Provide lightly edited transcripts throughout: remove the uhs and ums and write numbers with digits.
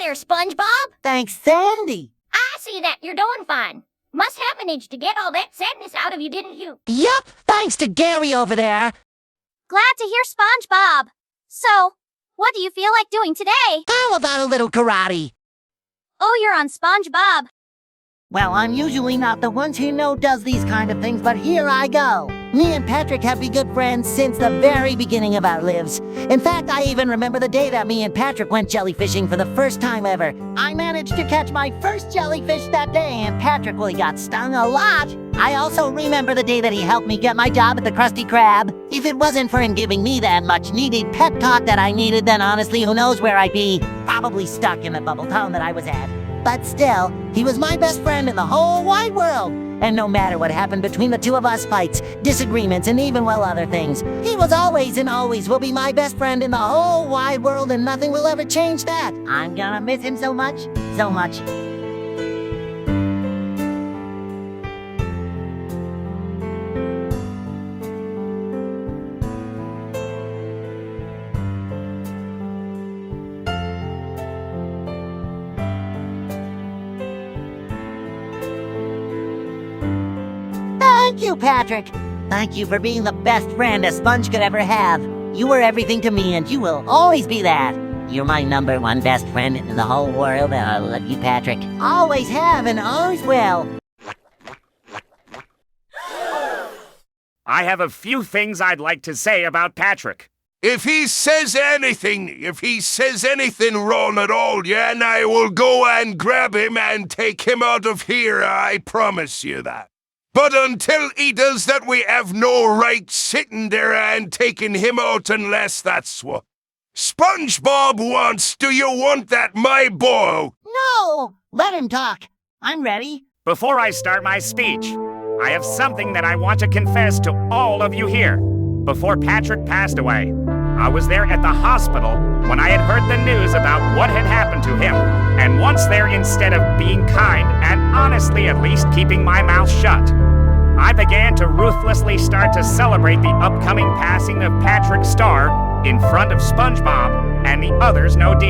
there, Spongebob. Thanks, Sandy. I see that you're doing fine. Must have managed to get all that sadness out of you, didn't you? Yup, thanks to Gary over there. Glad to hear, Spongebob. So, what do you feel like doing today? How about a little karate? Oh, you're on Spongebob. Well, I'm usually not the one who does these kind of things, but here I go. Me and Patrick have been good friends since the very beginning of our lives. In fact, I even remember the day that me and Patrick went jellyfishing for the first time ever. I managed to catch my first jellyfish that day, and Patrick, well, he got stung a lot. I also remember the day that he helped me get my job at the Krusty Krab. If it wasn't for him giving me that much-needed pep talk that I needed, then honestly, who knows where I'd be? Probably stuck in the bubble town that I was at. But still, he was my best friend in the whole wide world. And no matter what happened between the two of us, fights, disagreements, and even, well, other things, he was always and always will be my best friend in the whole wide world, and nothing will ever change that. I'm gonna miss him so much, so much. Thank you, Patrick. Thank you for being the best friend a sponge could ever have. You were everything to me, and you will always be that. You're my #1 best friend in the whole world, and I love you, Patrick. Always have and always will. I have a few things I'd like to say about Patrick. If he says anything wrong at all, yeah, and I will go and grab him and take him out of here, I promise you that. But until he does that, we have no right sitting there and taking him out unless that's what Spongebob wants. Do you want that, my boy? No! Let him talk. I'm ready. Before I start my speech, I have something that I want to confess to all of you here. Before Patrick passed away, I was there at the hospital when I had heard the news about what had happened to him. And once there, instead of being kind and honestly at least keeping my mouth shut, I began to ruthlessly start to celebrate the upcoming passing of Patrick Star in front of Spongebob and the others no-D.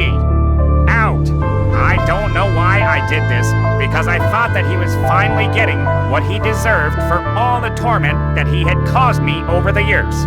Out! I don't know why I did this, because I thought that he was finally getting what he deserved for all the torment that he had caused me over the years.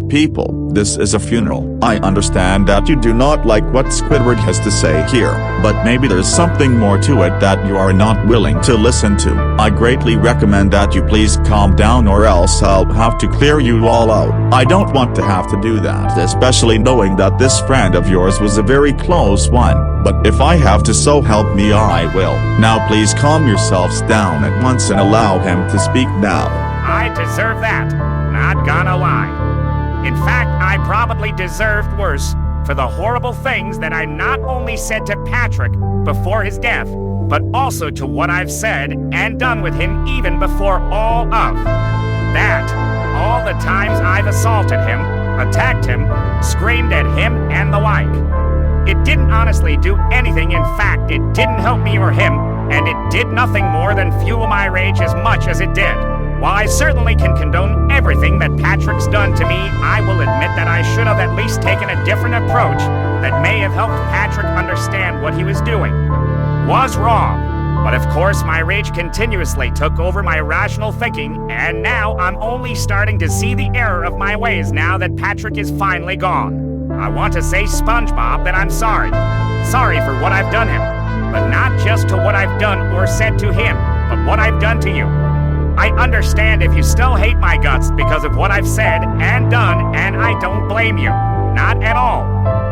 People, this is a funeral. I understand that you do not like what Squidward has to say here, but maybe there's something more to it that you are not willing to listen to. I greatly recommend that you please calm down, or else I'll have to clear you all out. I don't want to have to do that, especially knowing that this friend of yours was a very close one. But if I have to, so help me, I will. Now please calm yourselves down at once and allow him to speak now. I deserve that, not gonna lie. In fact, I probably deserved worse for the horrible things that I not only said to Patrick before his death, but also to what I've said and done with him even before all of that. All the times I've assaulted him, attacked him, screamed at him, and the like. It didn't honestly do anything. In fact, it didn't help me or him, and it did nothing more than fuel my rage as much as it did. While I certainly can condone everything that Patrick's done to me, I will admit that I should have at least taken a different approach that may have helped Patrick understand what he was doing. Was wrong. But of course, my rage continuously took over my rational thinking, and now I'm only starting to see the error of my ways now that Patrick is finally gone. I want to say, Spongebob, that I'm sorry. Sorry for what I've done him. But not just to what I've done or said to him, but what I've done to you. I understand if you still hate my guts because of what I've said and done, and I don't blame you. Not at all.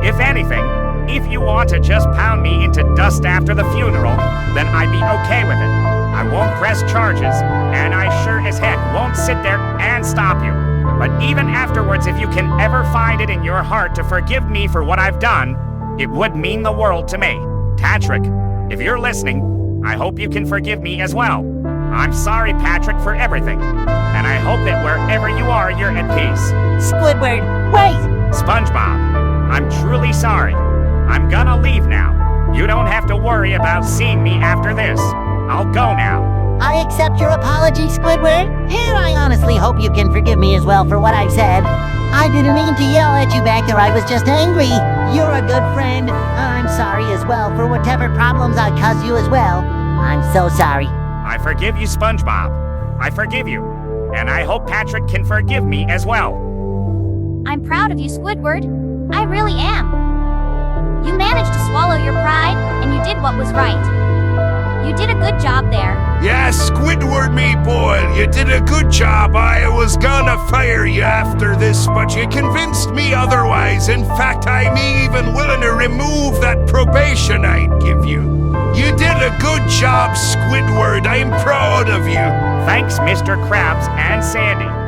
If anything, if you want to just pound me into dust after the funeral, then I'd be okay with it. I won't press charges, and I sure as heck won't sit there and stop you. But even afterwards, if you can ever find it in your heart to forgive me for what I've done, it would mean the world to me. Patrick, if you're listening, I hope you can forgive me as well. I'm sorry, Patrick, for everything. And I hope that wherever you are, you're at peace. Squidward, wait! Spongebob, I'm truly sorry. I'm gonna leave now. You don't have to worry about seeing me after this. I'll go now. I accept your apology, Squidward. And I honestly hope you can forgive me as well for what I've said. I didn't mean to yell at you back there, I was just angry. You're a good friend. I'm sorry as well for whatever problems I caused you as well. I'm so sorry. I forgive you, Spongebob. I forgive you. And I hope Patrick can forgive me as well. I'm proud of you, Squidward. I really am. You managed to swallow your pride, and you did what was right. You did a good job there. Yeah, Squidward, me boy, you did a good job. I was gonna fire you after this, but you convinced me otherwise. In fact, I'm even willing to remove that probation I'd give you. You did a good job, Squidward. I'm proud of you. Thanks, Mr. Krabs and Sandy.